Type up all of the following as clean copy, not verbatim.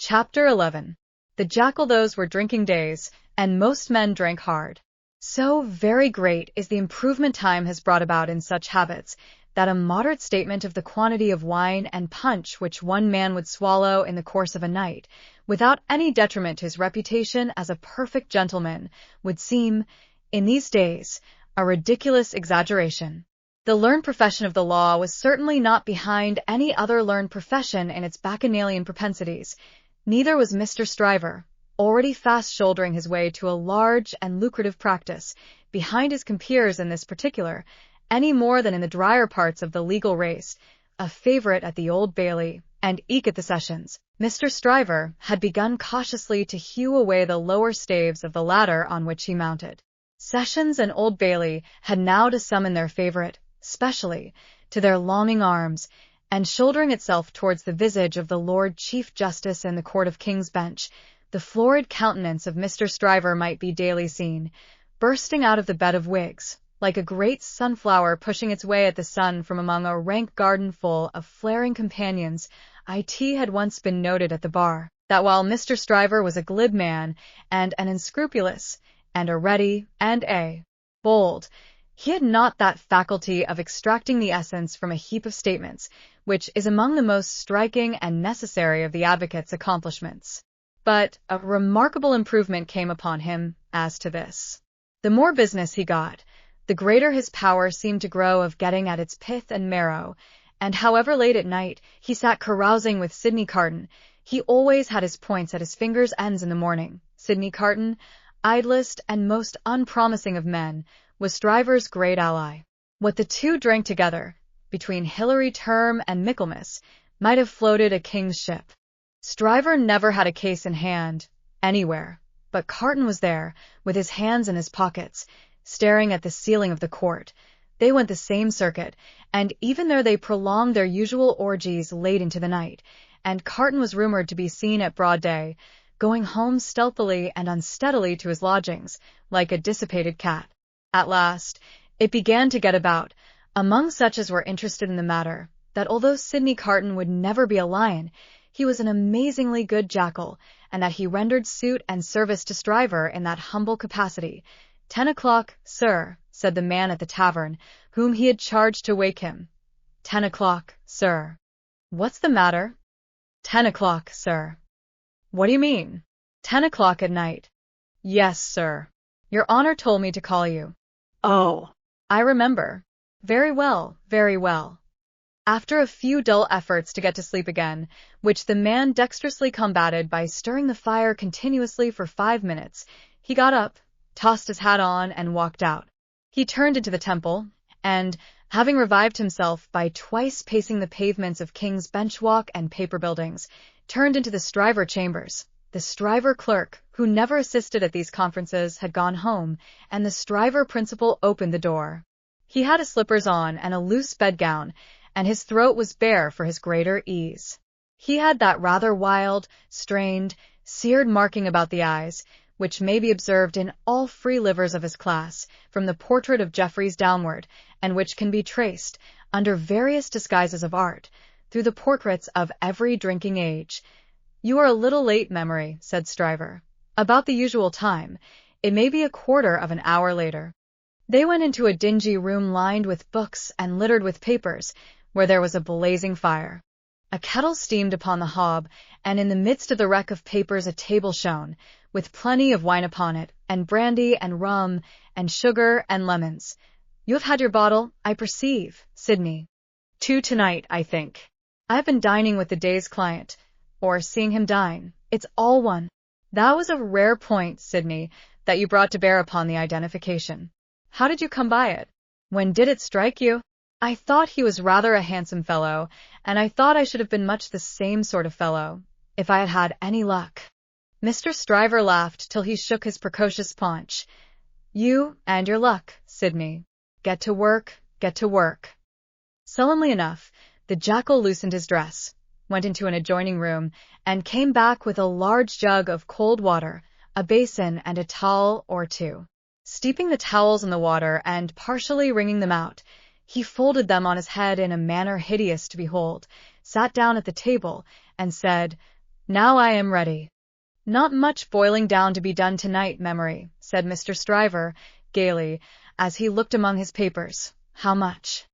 Chapter 11. The Jackal. Those were drinking days, and most men drank hard. So very great is the improvement time has brought about in such habits, that a moderate statement of the quantity of wine and punch which one man would swallow in the course of a night, without any detriment to his reputation as a perfect gentleman, would seem, in these days, a ridiculous exaggeration. The learned profession of the law was certainly not behind any other learned profession in its bacchanalian propensities. Neither was Mr. Stryver, already fast shouldering his way to a large and lucrative practice, behind his compeers in this particular, any more than in the drier parts of the legal race, a favourite at the Old Bailey, and eke at the Sessions. Mr. Stryver had begun cautiously to hew away the lower staves of the ladder on which he mounted. Sessions and Old Bailey had now to summon their favourite, specially, to their longing arms, and shouldering itself towards the visage of the Lord Chief Justice in the Court of King's Bench, the florid countenance of Mr. Stryver might be daily seen, bursting out of the bed of wigs, like a great sunflower pushing its way at the sun from among a rank garden full of flaring companions. It had once been noted at the bar, that while Mr. Stryver was a glib man, and an unscrupulous, and a ready, and a bold, he had not that faculty of extracting the essence from a heap of statements, which is among the most striking and necessary of the advocate's accomplishments. But a remarkable improvement came upon him as to this. The more business he got, the greater his power seemed to grow of getting at its pith and marrow, and however late at night he sat carousing with Sidney Carton, he always had his points at his fingers' ends in the morning. Sidney Carton, idlest and most unpromising of men, was Stryver's great ally. What the two drank together, between Hilary Term and Michaelmas, might have floated a king's ship. Stryver never had a case in hand, anywhere, but Carton was there, with his hands in his pockets, staring at the ceiling of the court. They went the same circuit, and even there they prolonged their usual orgies late into the night, and Carton was rumoured to be seen at broad day, going home stealthily and unsteadily to his lodgings, like a dissipated cat. At last, it began to get about, among such as were interested in the matter, that although Sidney Carton would never be a lion, he was an amazingly good jackal, and that he rendered suit and service to Stryver in that humble capacity. 10 o'clock, sir, said the man at the tavern, whom he had charged to wake him. 10 o'clock, sir. What's the matter? 10 o'clock, sir. What do you mean? 10 o'clock at night. Yes, sir. Your Honour told me to call you. Oh, I remember. Very well, very well. After a few dull efforts to get to sleep again, which the man dexterously combated by stirring the fire continuously for 5 minutes, he got up, tossed his hat on, and walked out. He turned into the Temple, and, having revived himself by twice pacing the pavements of King's Bench Walk and Paper Buildings, turned into the Stryver chambers. The Stryver clerk, who never assisted at these conferences, had gone home, and the Stryver principal opened the door. He had his slippers on and a loose bedgown, and his throat was bare for his greater ease. He had that rather wild, strained, seared marking about the eyes, which may be observed in all free livers of his class, from the portrait of Jeffreys downward, and which can be traced, under various disguises of art, through the portraits of every drinking age. You are a little late, Memory, said Stryver. About the usual time. It may be a quarter of an hour later. They went into a dingy room lined with books and littered with papers, where there was a blazing fire. A kettle steamed upon the hob, and in the midst of the wreck of papers a table shone, with plenty of wine upon it, and brandy and rum, and sugar and lemons. You have had your bottle, I perceive, Sidney. 2 tonight, I think. I have been dining with the day's client, or seeing him dine. It's all one. That was a rare point, Sidney, that you brought to bear upon the identification. How did you come by it? When did it strike you? I thought he was rather a handsome fellow, and I thought I should have been much the same sort of fellow, if I had had any luck. Mr. Stryver laughed till he shook his precocious paunch. You and your luck, Sidney. Get to work, get to work. Sullenly enough, the Jackal loosened his dress, went into an adjoining room, and came back with a large jug of cold water, a basin, and a towel or two. Steeping the towels in the water and partially wringing them out, he folded them on his head in a manner hideous to behold, sat down at the table, and said, Now I am ready. Not much boiling down to be done tonight, Memory, said Mr. Stryver, gaily, as he looked among his papers. How much?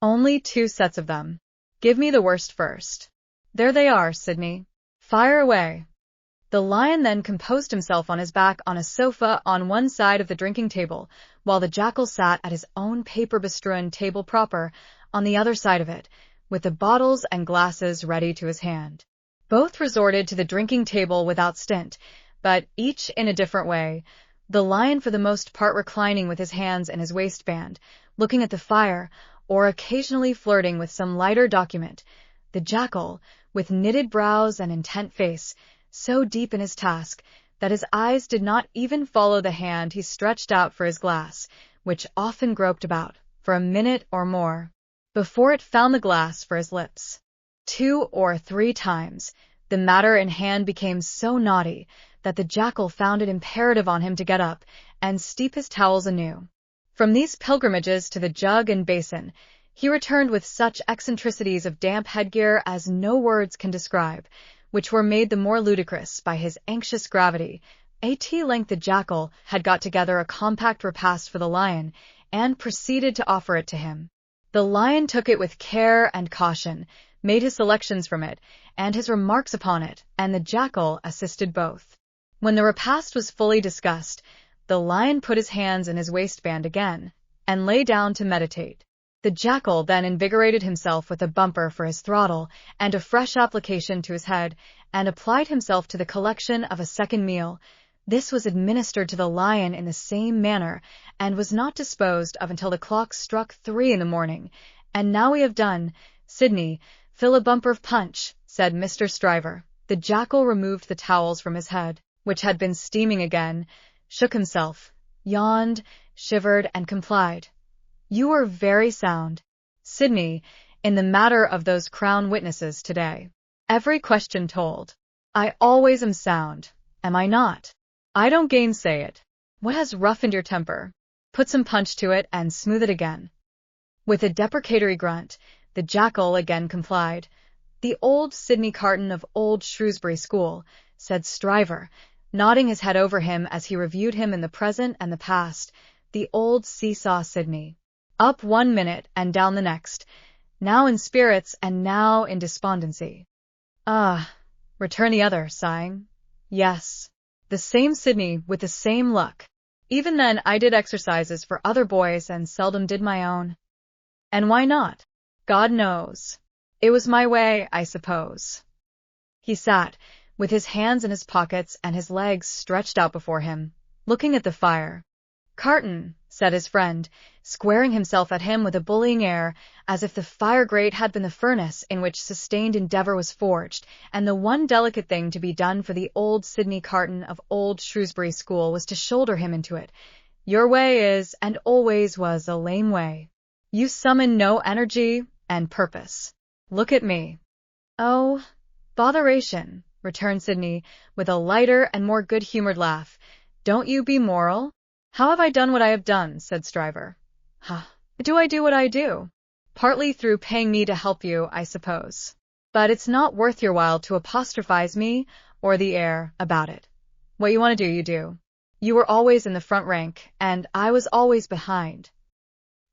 Only 2 sets of them. Give me the worst first. There they are, Sydney. Fire away. The lion then composed himself on his back on a sofa on one side of the drinking table, while the jackal sat at his own paper-bestrewn table proper on the other side of it, with the bottles and glasses ready to his hand. Both resorted to the drinking table without stint, but each in a different way, the lion for the most part reclining with his hands in his waistband, looking at the fire, or occasionally flirting with some lighter document, the jackal, with knitted brows and intent face, so deep in his task that his eyes did not even follow the hand he stretched out for his glass, which often groped about, for a minute or more, before it found the glass for his lips. 2 or 3 times, the matter in hand became so naughty that the jackal found it imperative on him to get up and steep his towels anew. From these pilgrimages to the jug and basin, he returned with such eccentricities of damp headgear as no words can describe, which were made the more ludicrous by his anxious gravity. At length the jackal had got together a compact repast for the lion, and proceeded to offer it to him. The lion took it with care and caution, made his selections from it, and his remarks upon it, and the jackal assisted both. When the repast was fully discussed, the lion put his hands in his waistband again, and lay down to meditate. The jackal then invigorated himself with a bumper for his throttle, and a fresh application to his head, and applied himself to the collection of a second meal. This was administered to the lion in the same manner, and was not disposed of until the clock struck 3 in the morning. And now we have done. Sydney, fill a bumper of punch, said Mr. Stryver. The jackal removed the towels from his head, which had been steaming again, shook himself, yawned, shivered, and complied. You were very sound, Sydney, in the matter of those Crown witnesses today. Every question told. I always am sound, am I not? I don't gainsay it. What has roughened your temper? Put some punch to it and smooth it again. With a deprecatory grunt, the jackal again complied. The old Sydney Carton of old Shrewsbury School, said Stryver, nodding his head over him as he reviewed him in the present and the past. The old seesaw Sydney. Up 1 minute and down the next, now in spirits and now in despondency. Ah, returned the other, sighing. Yes, the same Sydney with the same luck. Even then I did exercises for other boys and seldom did my own. And why not? God knows. It was my way, I suppose. He sat, with his hands in his pockets and his legs stretched out before him, looking at the fire. Carton, said his friend, squaring himself at him with a bullying air, as if the fire-grate had been the furnace in which sustained endeavour was forged, and the one delicate thing to be done for the old Sydney Carton of old Shrewsbury School was to shoulder him into it. Your way is, and always was, a lame way. You summon no energy and purpose. Look at me. Oh, botheration, returned Sydney, with a lighter and more good-humoured laugh. Don't you be moral? How have I done what I have done? Said Stryver. Do I do what I do? Partly through paying me to help you, I suppose. But it's not worth your while to apostrophize me or the air about it. What you want to do, you do. You were always in the front rank, and I was always behind.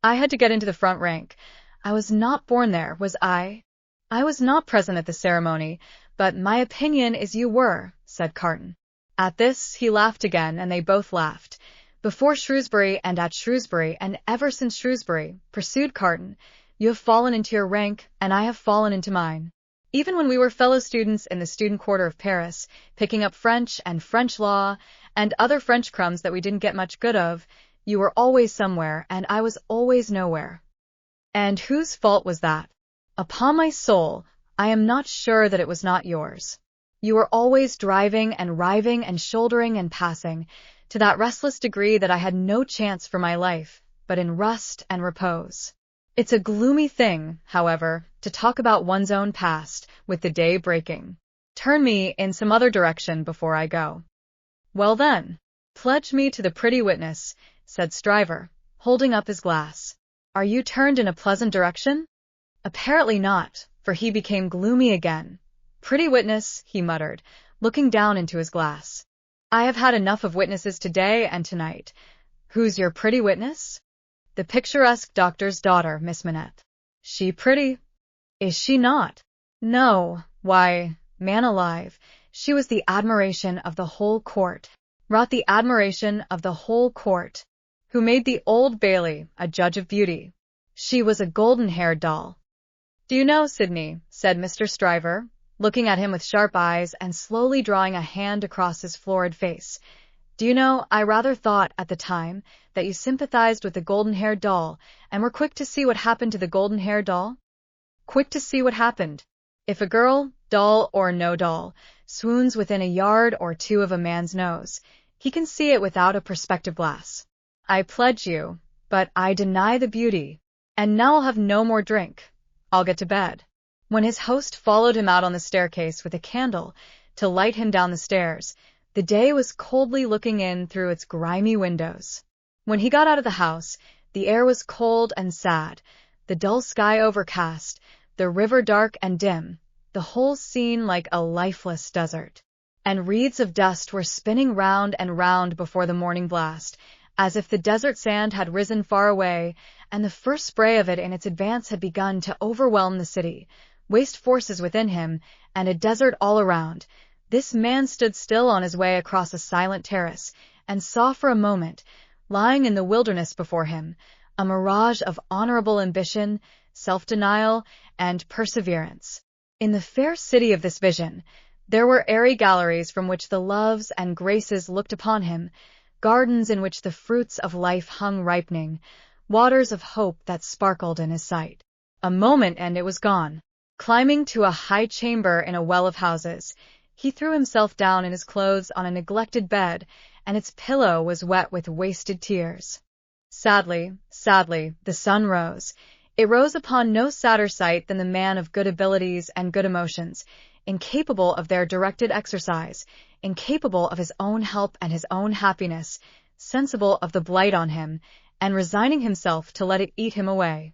I had to get into the front rank. I was not born there, was I? I was not present at the ceremony, but my opinion is you were, said Carton. At this he laughed again, and they both laughed. Before Shrewsbury and at Shrewsbury, and ever since Shrewsbury, pursued Carton, you have fallen into your rank, and I have fallen into mine. Even when we were fellow students in the student quarter of Paris, picking up French and French law, and other French crumbs that we didn't get much good of, you were always somewhere, and I was always nowhere. And whose fault was that? Upon my soul, I am not sure that it was not yours. You were always driving and riving and shouldering and passing, to that restless degree that I had no chance for my life, but in rust and repose. It's a gloomy thing, however, to talk about one's own past, with the day breaking. Turn me in some other direction before I go. Well then, pledge me to the pretty witness, said Stryver, holding up his glass. Are you turned in a pleasant direction? Apparently not, for he became gloomy again. Pretty witness, he muttered, looking down into his glass. I have had enough of witnesses today and tonight. Who's your pretty witness? The picturesque doctor's daughter, Miss Manette. She pretty? Is she not? No, why, man alive, she was the admiration of the whole court. Wrought the admiration of the whole court, who made the Old Bailey a judge of beauty. She was a golden-haired doll. Do you know, Sidney, said Mr. Stryver, looking at him with sharp eyes and slowly drawing a hand across his florid face, do you know, I rather thought at the time that you sympathized with the golden-haired doll and were quick to see what happened to the golden-haired doll? Quick to see what happened. If a girl, doll or no doll, swoons within a yard or two of a man's nose, he can see it without a perspective glass. I pledge you, but I deny the beauty. And now I'll have no more drink. I'll get to bed. When his host followed him out on the staircase with a candle to light him down the stairs, the day was coldly looking in through its grimy windows. When he got out of the house, the air was cold and sad, the dull sky overcast, the river dark and dim, the whole scene like a lifeless desert. And wreaths of dust were spinning round and round before the morning blast, as if the desert sand had risen far away, and the first spray of it in its advance had begun to overwhelm the city, waste forces within him, and a desert all around. This man stood still on his way across a silent terrace, and saw for a moment, lying in the wilderness before him, a mirage of honorable ambition, self-denial, and perseverance. In the fair city of this vision, there were airy galleries from which the loves and graces looked upon him, gardens in which the fruits of life hung ripening, waters of hope that sparkled in his sight. A moment and it was gone. Climbing to a high chamber in a well of houses, he threw himself down in his clothes on a neglected bed, and its pillow was wet with wasted tears. Sadly, sadly, the sun rose. It rose upon no sadder sight than the man of good abilities and good emotions, incapable of their directed exercise, incapable of his own help and his own happiness, sensible of the blight on him, and resigning himself to let it eat him away.